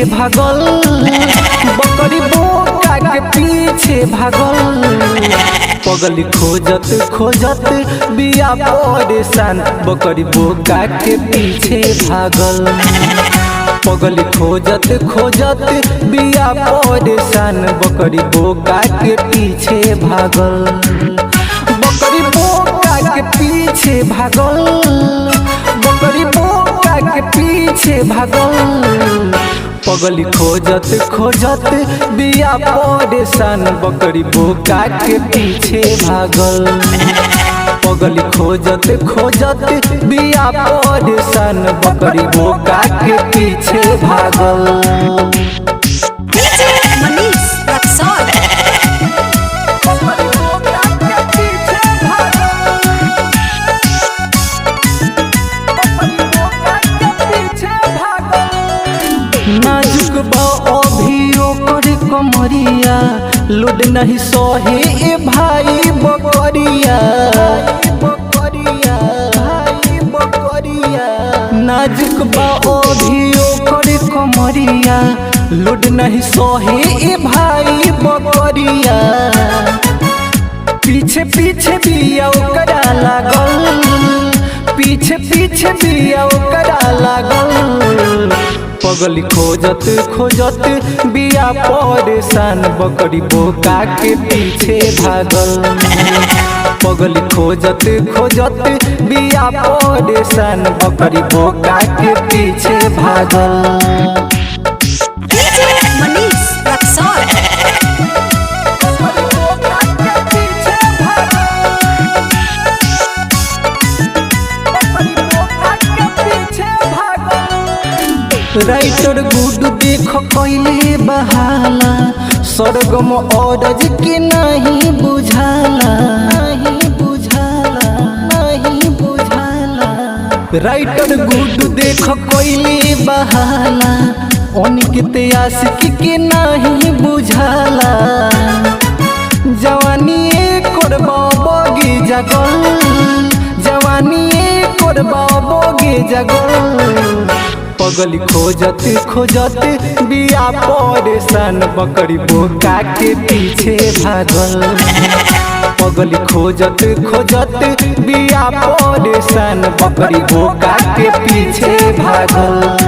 पीछे भागल, बकरी बोका के पीछे भागल। पगली खोजत खोजत बिया परेशान, बकरी बोका के पीछे भागल। पगली खोजत खोजत बिया परेशान, बकरी बोका के पीछे भागल। बकरी बोका के पीछे भागल, बकरी बोका के पीछे भागल। पगली खोजत खोजत बिया परेशान, बकरी बोका के पीछे भागल। पगली खोजत खोजत बिया परेशान, बकरी बोका के पीछे भागल। नाजुक बा अभी ओकर कमरिया, लूट नहीं सहे ए भाई बकरिया। नाजुक बा अभी ओकर कमरिया, लूट नहीं सहे ए भाई बकरिया। पीछे पीछे बिया ओकरा लागल, पीछे पीछे बिया ओकरा लागल। पगली खोजत खोजत बिया परेशान, बकरी बोका के पीछे भागल। पगली खोजत खोजत बिया परेशान, बकरी बोका के पीछे भागल। राइटर गुड देख कैले बहाला, सरगम औरज के नहीं बुझाला, नहीं बुझाला, नहीं बुझाला। राइटर गुड देख कैले बहाला, अनिकेत आशिकी के नहीं बुझाला। जवानी करबा बगी जगल, जवानी करबा बगी जगल। पगली खोजत खोजत बिया परेशान, बकरी बोका के पीछे भागल। पगली खोजत खोजत बिया परेशान, बकरी बोका के पीछे भागल।